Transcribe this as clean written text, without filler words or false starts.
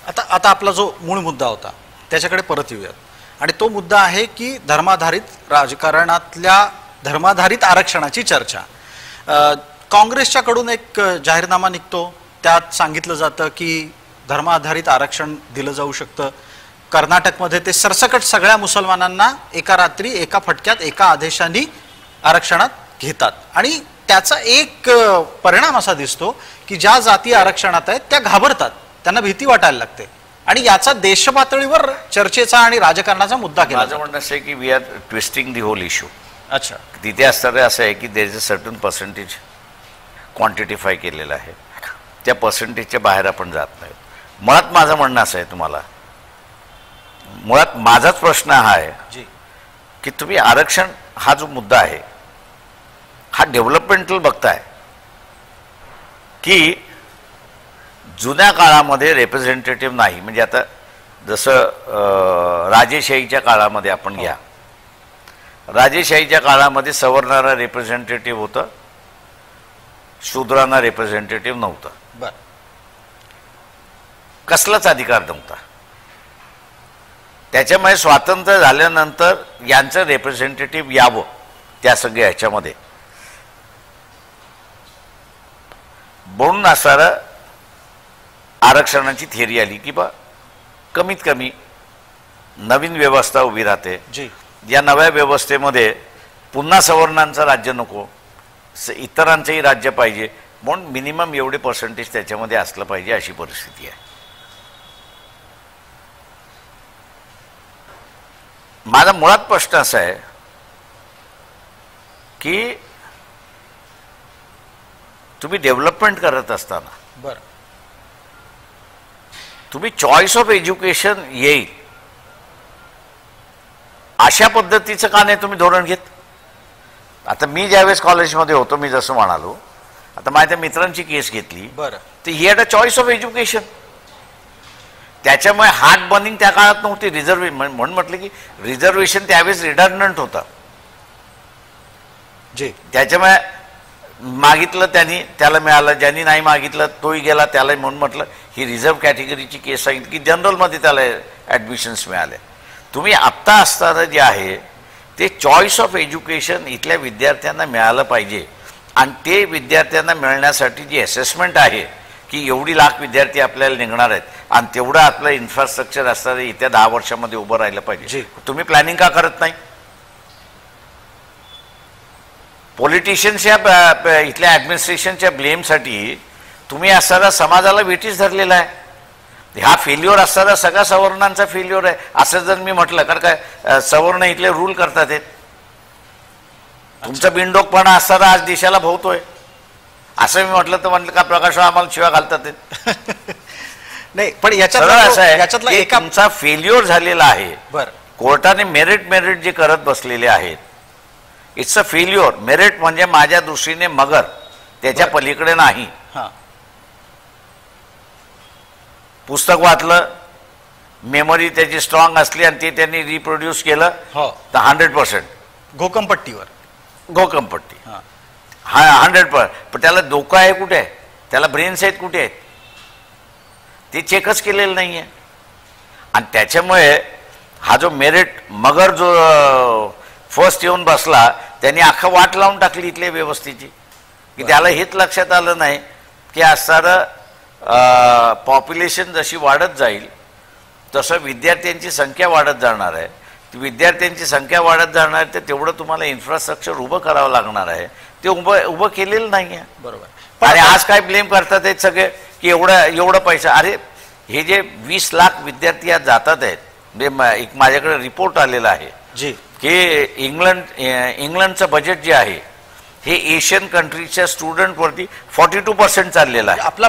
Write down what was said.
आता आता आपला जो मूळ मुद्दा होता त्याच्याकडे परत येऊयात आणि तो मुद्दा आहे की धर्माधारित राजकारणातल्या धर्माधारित आरक्षणाची चर्चा। काँग्रेसच्याकडून एक जाहीरनामा निघतो, त्यात सांगितलं जातं की धर्माधारित आरक्षण दिलं जाऊ शकतं। कर्नाटकमध्ये ते सरसकट सगळ्या मुसलमानांना एका रात्री एका फटक्यात एका आदेशाने आरक्षणात घेतात आणि त्याचा एक परिणाम असा दिसतो की ज्या जाती आरक्षणात आहेत त्या घाबरतात, त्यांना भीती वाटायला लागते आणि याचा देशपातळीवर चर्चेचा आणि राजकारणाचा मुद्दा केला। माझं म्हणणं असं आहे की we are twisting the whole issue. अच्छा, तिथे असताना असं आहे की there is a certain percentage quantify केलेलं आहे, त्या पर्सेंटेजच्या बाहेर आपण जात नाही। मुळात माझं म्हणणं असं आहे, तुम्हाला मुळात माझाच प्रश्न हा आहे की तुम्ही आरक्षण हा जो मुद्दा आहे हा डेव्हलपमेंटल बघताय की जुन्या काळामध्ये रिप्रेझेंटेटिव्ह नाही, म्हणजे आता जसं राजेशाहीच्या काळामध्ये आपण घ्या, राजेशाहीच्या काळामध्ये सवर्णाला रिप्रेझेंटेटिव्ह होतं, शूद्रांना रिप्रेझेंटेटिव्ह नव्हतं, बर कसलाच अधिकार नव्हता। त्याच्यामुळे स्वातंत्र्य झाल्यानंतर यांचं रिप्रेझेंटेटिव्ह यावं त्या सगळ्या ह्याच्यामध्ये म्हणून असणारं आरक्षणाची थिअरी आली की बा कमीत कमी नवीन व्यवस्था उभी राहते, या नव्या व्यवस्थेमध्ये पुन्हा सवर्णांचं राज्य नको, इतरांचंही राज्य पाहिजे, म्हणून मिनिमम एवढे पर्सेंटेज त्याच्यामध्ये असलं पाहिजे अशी परिस्थिती आहे। माझा मुळात प्रश्न असा आहे की तुम्ही डेव्हलपमेंट करत असताना बरं तुम्ही चॉईस ऑफ एज्युकेशन येईल अशा पद्धतीचं का नाही तुम्ही धोरण घेत? आता मी ज्यावेळेस कॉलेजमध्ये होतो, मी जसं म्हणालो, आता माझ्या मित्रांची केस घेतली, बरं तर he had a choice of education. त्याच्यामुळे हार्ट बर्निंग त्या काळात नव्हती, म्हणून म्हटलं की रिझर्वेशन त्यावेळेस रिडंडंट होता, त्याच्यामुळे मागितलं त्यांनी त्याला मिळालं, ज्यांनी नाही मागितलं तोही गेला त्याला, म्हणून म्हटलं ही रिझर्व्ह कॅटेगरीची केस सांगितली की जनरलमध्ये त्याला ॲडमिशन्स मिळाले। तुम्ही आत्ता असताना जे आहे ते चॉईस ऑफ एज्युकेशन इथल्या विद्यार्थ्यांना मिळालं पाहिजे आणि ते विद्यार्थ्यांना मिळण्यासाठी जी असेसमेंट आहे की एवढी लाख विद्यार्थी आपल्याला निघणार आहेत आणि तेवढं आपलं इन्फ्रास्ट्रक्चर असणारं येत्या 10 वर्षामध्ये उभं राहिलं पाहिजे, तुम्ही प्लॅनिंग का करत नाही? पॉलिटिशियन्सच्या इथल्या ॲडमिनिस्ट्रेशनच्या ब्लेमसाठी तुम्ही असणारा समाजाला वेठीस धरलेला आहे। हा फेल्युअर असणारा सगळा सवर्णांचा फेल्युअर आहे असं जर मी म्हटलं, कारण काय सवर्ण इथले रूल करतात आहेत, तुमचा बिनडोकपणा असणारा आज देशाला भोवतोय असं मी म्हटलं तर म्हटलं का प्रकाश आम्हाला शिव्या घालतात नाही, पण याच्यातला एक आमचा फेल्युअर झालेला आहे। बरं कोर्टाने मेरिट जे करत बसलेले आहेत, इट्स अ फेल्युअर। मेरिट म्हणजे माझ्या दृष्टीने मगर, त्याच्या पलीकडे नाही। पुस्तक वाचलं, मेमरी त्याची स्ट्रॉंग असली आणि ते त्यांनी रिप्रोड्यूस केलं तर 100% घोकंपट्टी हा 100%। पण त्याला धोका आहे कुठे, त्याला ब्रेन्स आहेत कुठे आहेत, ते चेकच केलेलं नाही आहे। आणि त्याच्यामुळे हा जो मेरिट मगर जो फर्स्ट येऊन बसला त्यांनी अख्खा वाट लावून टाकली इथल्या व्यवस्थेची, की त्याला हेच लक्षात आलं नाही की असणारं पॉप्युलेशन जशी वाढत जाईल तसं विद्यार्थ्यांची संख्या वाढत जाणार आहे, विद्यार्थ्यांची संख्या वाढत जाणार आहे तर तेवढं तुम्हाला इन्फ्रास्ट्रक्चर उभं करावं लागणार आहे, ते उभं केलेलं नाही आहे। बरोबर। आणि आज काय ब्लेम करतात आहेत सगळे की एवढं पैसा, अरे हे जे 20 लाख विद्यार्थी आज जातात आहेत, म्हणजे एक माझ्याकडे रिपोर्ट आलेला आहे की इंग्लंडचं बजेट जे आहे हे एशियन कंट्रीजच्या स्टुडंटवरती 42% चाललेलं आहे। आपला